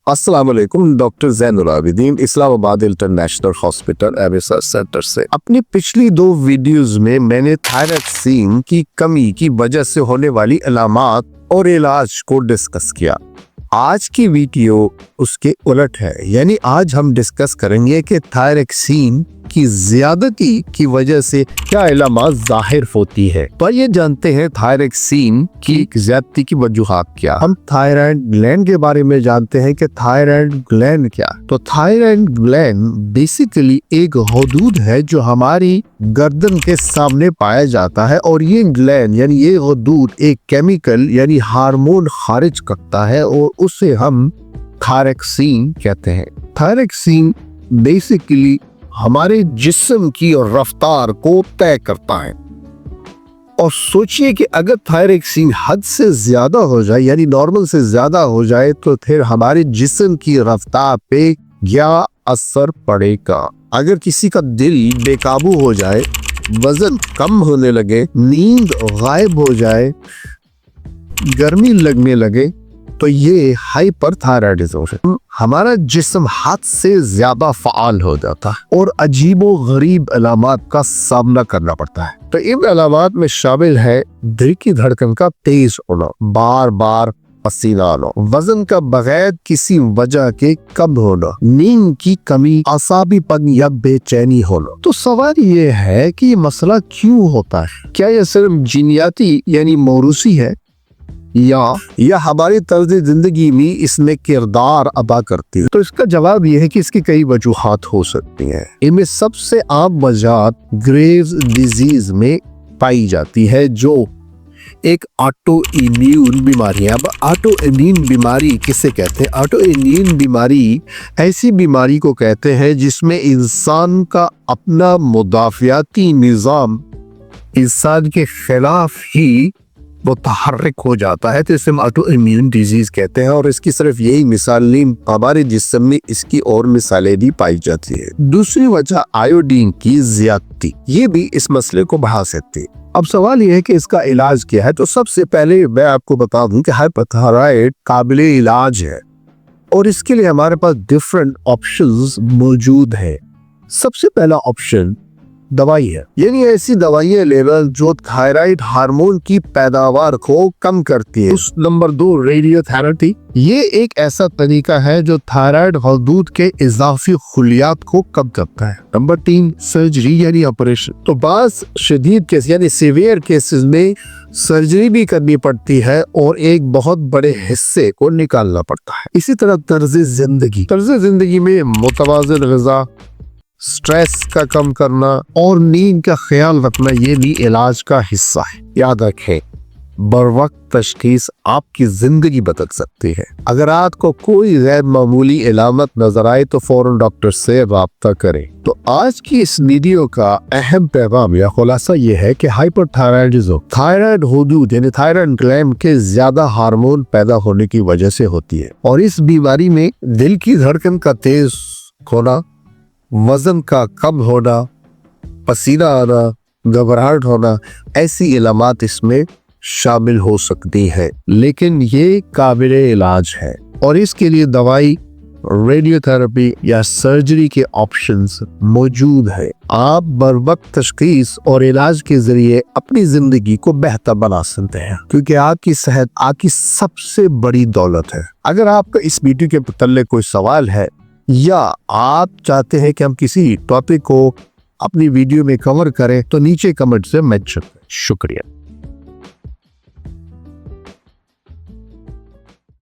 अस्सलाम वालेकुम। Doctor Zainul Abidin, Islamabad international hospital MSR centre से। अपनी पिछली 2 वीडियोस में मैंने थायरॉक्सीन की कमी की वजह से होने वाली अलामात और इलाज को डिस्कस किया। आज की वीडियो उसके उलट है, यानी आज हम डिस्कस करेंगे कि थायरॉक्सीन की ज्यादती की वजह से क्या इलामात जाहिर होती है। तो ये जानते हैं थायरॉक्सीन की ज्यादती की वजूहात क्या। हम थायराइड ग्लैंड के बारे में जानते हैं कि थायराइड ग्लैंड क्या। तो थायराइड ग्लैंड बेसिकली एक हदूद है जो हमारी गर्दन के सामने पाया जाता है, और ये ग्लैंड यानी ये हदूद एक केमिकल यानी हार्मोन खारिज करता है और उसे हम थायरॉक्सीन कहते हैं। थायरॉक्सीन बेसिकली हमारे जिस्म की रफ्तार को तय करता है। और सोचिए कि अगर थायरॉक्सीन हद से ज्यादा हो जाए यानी नॉर्मल से ज्यादा हो जाए तो फिर हमारे जिस्म की रफ्तार पे क्या असर पड़ेगा। अगर किसी का दिल बेकाबू हो जाए, वजन कम होने लगे, नींद गायब हो जाए, गर्मी लगने लगे, तो ये हाइपरथायराइडिज्म है। हमारा जिस्म हद से ज्यादा फाल हो जाता है और अजीबो गरीब अलामात का सामना करना पड़ता है। तो इन अलामात में शामिल है दिल की धड़कन का तेज होना, बार बार पसीना आना, वजन का बगैर किसी वजह के कम होना, नींद की कमी, असाबीपन या बेचैनी होना। तो सवाल ये है कि ये मसला क्यों होता है? क्या यह सिर्फ जीनियाती यानी मौरूसी है या हमारी तर्ज जिंदगी में इसमें किरदार अदा करती है? तो इसका जवाब यह है कि इसकी कई वजूहात हो सकती हैं। इनमें सबसे आम वजह ग्रेव्स डिजीज में पाई जाती है, जो एक ऑटो इम्यून बीमारी है। अब ऑटो इम्यून बीमारी किसे कहते हैं? ऑटो इम्यून बीमारी ऐसी बीमारी को कहते हैं जिसमें इंसान का अपना मुदाफियाती निज़ाम इंसान के खिलाफ ही मुतहर्रिक हो जाता है, तो इसे हम ऑटो इम्यून डिजीज कहते हैं। और इसकी सिर्फ यही मिसाल नहीं, हमारे जिस्म में इसकी और मिसालें भी पाई जाती है। दूसरी वजह आयोडीन की ज्यादती, ये भी इस मसले को बढ़ा सकती है। अब सवाल यह है कि इसका इलाज क्या है। तो सबसे पहले मैं आपको बता दूं कि हाइपरथायराइड काबिले इलाज है और इसके लिए हमारे पास डिफरेंट ऑप्शंस मौजूद है। सबसे पहला ऑप्शन दवाई है, यानी ऐसी दवाइयां लेवल जो थायराइड हार्मोन की पैदावार को कम करती है। नंबर 2 रेडियोथेरेपी, ये एक ऐसा तरीका है जो थायराइड हदूद के इजाफी खुलियात को कम करता है। नंबर 3 सर्जरी यानी ऑपरेशन। तो बास शदीद केस यानी सीवियर केसेस में सर्जरी भी करनी पड़ती है और एक बहुत बड़े हिस्से को निकालना पड़ता है। इसी तरह तर्ज जिंदगी में मुतवाज़िन ग़िज़ा, स्ट्रेस का कम करना और नींद का ख्याल रखना, ये भी इलाज का हिस्सा है। याद रखें, बरवक्त तशखीस आपकी जिंदगी बदल सकती है। अगर आपको कोई गैर मामूली इलामत नजर आए तो फौरन डॉक्टर से राब्ता करें। तो आज की इस वीडियो का अहम पैगाम या खुलासा ये है कि हाइपरथायराइडिज्म थायराइड हदूद यानी थायराइड ग्लैंड के ज्यादा हार्मोन पैदा होने की वजह से होती है, और इस बीमारी में दिल की धड़कन का तेज होना, वजन का कम होना, पसीना आना, घबराहट होना, ऐसी इलामात इसमें शामिल हो सकती है। लेकिन ये काबिले इलाज है और इसके लिए दवाई, रेडियोथेरेपी या सर्जरी के ऑप्शंस मौजूद है। आप बरवक्त तशखीस और इलाज के जरिए अपनी जिंदगी को बेहतर बना सकते हैं, क्योंकि आपकी सेहत आपकी सबसे बड़ी दौलत है। अगर आपका इस वीडियो के मुताल्लिक कोई सवाल है या आप चाहते हैं कि हम किसी टॉपिक को अपनी वीडियो में कवर करें तो नीचे कमेंट से मेंशन करें। शुक्रिया।